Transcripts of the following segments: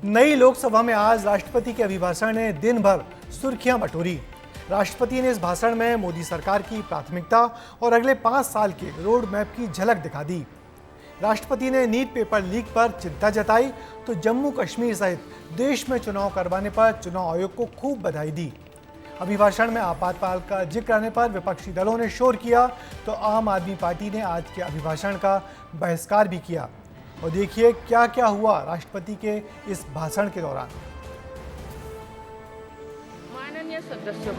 नई लोकसभा में आज राष्ट्रपति के अभिभाषण ने दिन भर सुर्खियां बटोरी। राष्ट्रपति ने इस भाषण में मोदी सरकार की प्राथमिकता और अगले 5 साल के रोड मैप की झलक दिखा दी। राष्ट्रपति ने नीट पेपर लीक पर चिंता जताई तो जम्मू कश्मीर सहित देश में चुनाव करवाने पर चुनाव आयोग को खूब बधाई दी। अभिभाषण में आपातकाल का जिक्र आने पर विपक्षी दलों ने शोर किया तो आम आदमी पार्टी ने आज के अभिभाषण का बहिष्कार भी किया। और देखिए क्या क्या हुआ राष्ट्रपति के इस भाषण के दौरान। माननीय सदस्यों,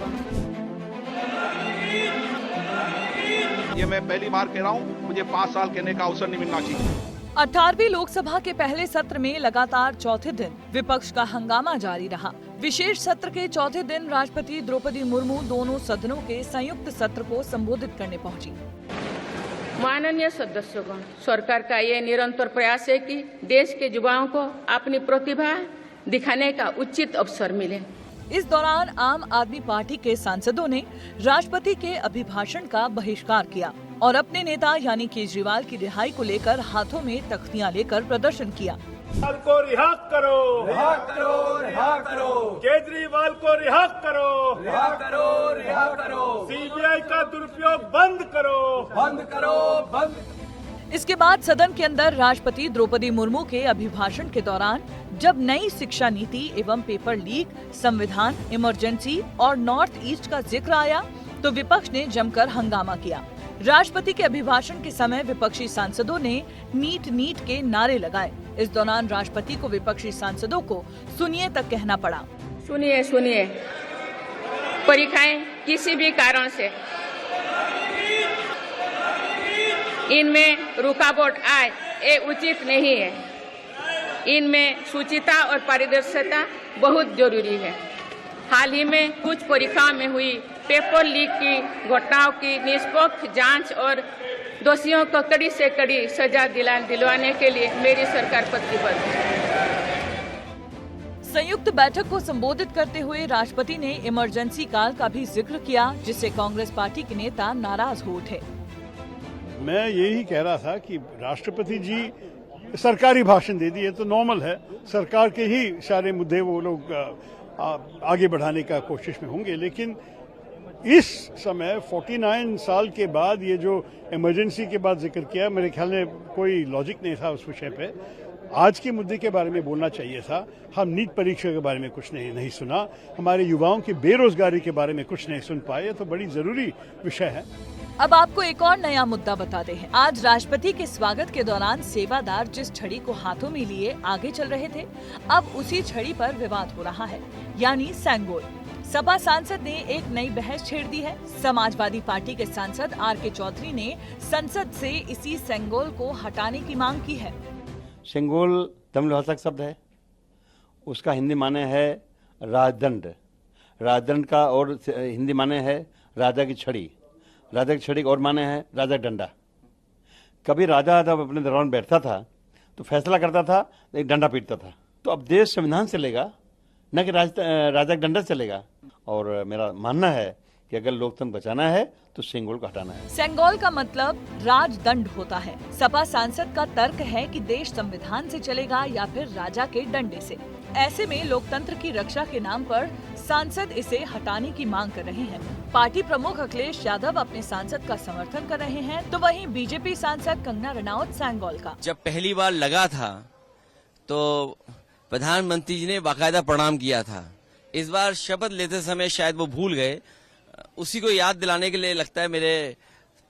ये मैं पहली बार कह रहा हूँ, मुझे 5 साल कहने का अवसर नहीं मिलना चाहिए। 18वीं लोकसभा के पहले सत्र में लगातार चौथे दिन विपक्ष का हंगामा जारी रहा। विशेष सत्र के चौथे दिन राष्ट्रपति द्रौपदी मुर्मू दोनों सदनों के संयुक्त सत्र को संबोधित करने पहुंची। माननीय सदस्यों, सरकार का ये निरंतर प्रयास है कि देश के युवाओं को अपनी प्रतिभा दिखाने का उचित अवसर मिले। इस दौरान आम आदमी पार्टी के सांसदों ने राष्ट्रपति के अभिभाषण का बहिष्कार किया और अपने नेता यानी केजरीवाल की रिहाई को लेकर हाथों में तख्तियां लेकर प्रदर्शन किया। को रिहा करो, रिहा करो, रिहा करो। केजरीवाल को रिहा करो, रिहा करो, रिहा करो। सीबीआई का दुरुपयोग बंद करो, बंद करो, बंद। इसके बाद सदन के अंदर राष्ट्रपति द्रौपदी मुर्मू के अभिभाषण के दौरान जब नई शिक्षा नीति एवं पेपर लीक, संविधान, इमरजेंसी और नॉर्थ ईस्ट का जिक्र आया तो विपक्ष ने जमकर हंगामा किया। राष्ट्रपति के अभिभाषण के समय विपक्षी सांसदों ने नीट के नारे लगाए। इस दौरान राष्ट्रपति को विपक्षी सांसदों को सुनिए तक कहना पड़ा। सुनिए सुनिए, परीक्षाएं किसी भी कारण से इनमें रुकावट आए, ये उचित नहीं है। इनमें शुचिता और पारदर्शिता बहुत जरूरी है। हाल ही में कुछ परीक्षाओं में हुई पेपर लीक की घटनाओं की निष्पक्ष जांच और दोषियों को कड़ी से कड़ी सजा दिलवाने के लिए मेरी सरकार प्रतिबद्ध है। संयुक्त बैठक को संबोधित करते हुए राष्ट्रपति ने इमरजेंसी काल का भी जिक्र किया, जिससे कांग्रेस पार्टी के नेता नाराज हो उठे। मैं यही कह रहा था कि राष्ट्रपति जी सरकारी भाषण दे दिए तो नॉर्मल है, सरकार के ही सारे मुद्दे वो लोग आगे बढ़ाने का कोशिश में होंगे, लेकिन इस समय 49 साल के बाद ये जो इमरजेंसी के बाद जिक्र किया, मेरे ख्याल में कोई लॉजिक नहीं था उस विषय पे। आज के मुद्दे के बारे में बोलना चाहिए था। हम नीट परीक्षा के बारे में कुछ नहीं सुना, हमारे युवाओं की बेरोजगारी के बारे में कुछ नहीं सुन पाए, तो बड़ी जरूरी विषय है। अब आपको एक और नया मुद्दा बताते हैं। आज राष्ट्रपति के स्वागत के दौरान सेवादार जिस छड़ी को हाथों में लिए आगे चल रहे थे, अब उसी छड़ी पर विवाद हो रहा है, यानी सेंगोल। सपा सांसद ने एक नई बहस छेड़ दी है। समाजवादी पार्टी के सांसद आर.के. चौधरी ने संसद से इसी सेंगोल को हटाने की मांग की है। सेंगोल तमिल भाषा का शब्द है, उसका हिंदी माने है राजदंड। राजदंड का और हिंदी माने है राजा की छड़ी। राजा की छड़ी और माने है राजा डंडा। कभी राजा जब अपने दरबार बैठता था तो फैसला करता था, एक डंडा पीटता था। तो अब देश संविधान से चलेगा, न कि राजा का डंडा चलेगा। और मेरा मानना है कि अगर लोकतंत्र बचाना है तो सेंगोल को हटाना है। सेंगोल का मतलब राजदंड होता है। सपा सांसद का तर्क है कि देश संविधान से चलेगा या फिर राजा के डंडे से। ऐसे में लोकतंत्र की रक्षा के नाम पर सांसद इसे हटाने की मांग कर रहे हैं। पार्टी प्रमुख अखिलेश यादव अपने सांसद का समर्थन कर रहे हैं, तो वहीं बीजेपी सांसद कंगना रनौत सेंगोल का। जब पहली बार लगा था तो प्रधानमंत्री जी ने बाकायदा प्रणाम किया था। इस बार शपथ लेते समय शायद वो भूल गए, उसी को याद दिलाने के लिए लगता है मेरे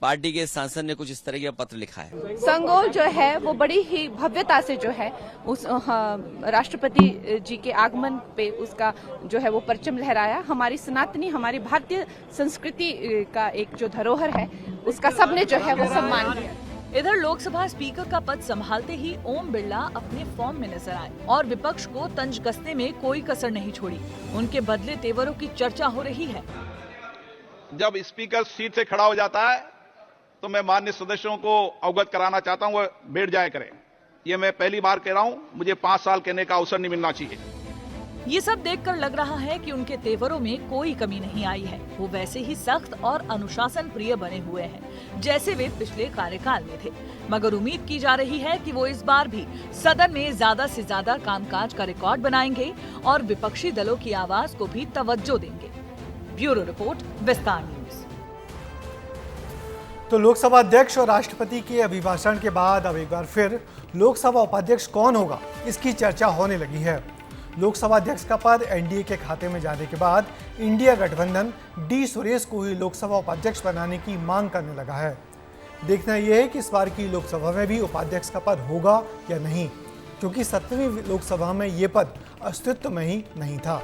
पार्टी के सांसद ने कुछ इस तरह का पत्र लिखा है। सेंगोल जो है वो बड़ी ही भव्यता से जो है उस राष्ट्रपति जी के आगमन पे उसका जो है वो परचम लहराया। हमारी सनातनी, हमारी भारतीय संस्कृति का एक जो धरोहर है उसका सबने जो है वो सम्मान किया। इधर लोकसभा स्पीकर का पद संभालते ही ओम बिरला अपने फॉर्म में नजर आए और विपक्ष को तंज कसने में कोई कसर नहीं छोड़ी। उनके बदले तेवरों की चर्चा हो रही है। जब स्पीकर सीट से खड़ा हो जाता है तो मैं माननीय सदस्यों को अवगत कराना चाहता हूं, वो बैठ जाया करें। ये मैं पहली बार कह रहा हूं, मुझे 5 साल कहने का अवसर नहीं मिलना चाहिए। ये सब देखकर लग रहा है कि उनके तेवरों में कोई कमी नहीं आई है। वो वैसे ही सख्त और अनुशासन प्रिय बने हुए हैं जैसे वे पिछले कार्यकाल में थे। मगर उम्मीद की जा रही है कि वो इस बार भी सदन में ज्यादा से ज्यादा कामकाज का रिकॉर्ड बनाएंगे और विपक्षी दलों की आवाज को भी तवज्जो देंगे। ब्यूरो रिपोर्ट, विस्तार न्यूज। तो लोकसभा अध्यक्ष और राष्ट्रपति के अभिभाषण के बाद अब एक बार फिर लोकसभा उपाध्यक्ष कौन होगा, इसकी चर्चा होने लगी है। लोकसभा अध्यक्ष का पद एनडीए के खाते में जाने के बाद इंडिया गठबंधन डी सुरेश को ही लोकसभा उपाध्यक्ष बनाने की मांग करने लगा है। देखना यह है कि इस बार की लोकसभा में भी उपाध्यक्ष का पद होगा या नहीं, क्योंकि 17वीं लोकसभा में ये पद अस्तित्व में ही नहीं था।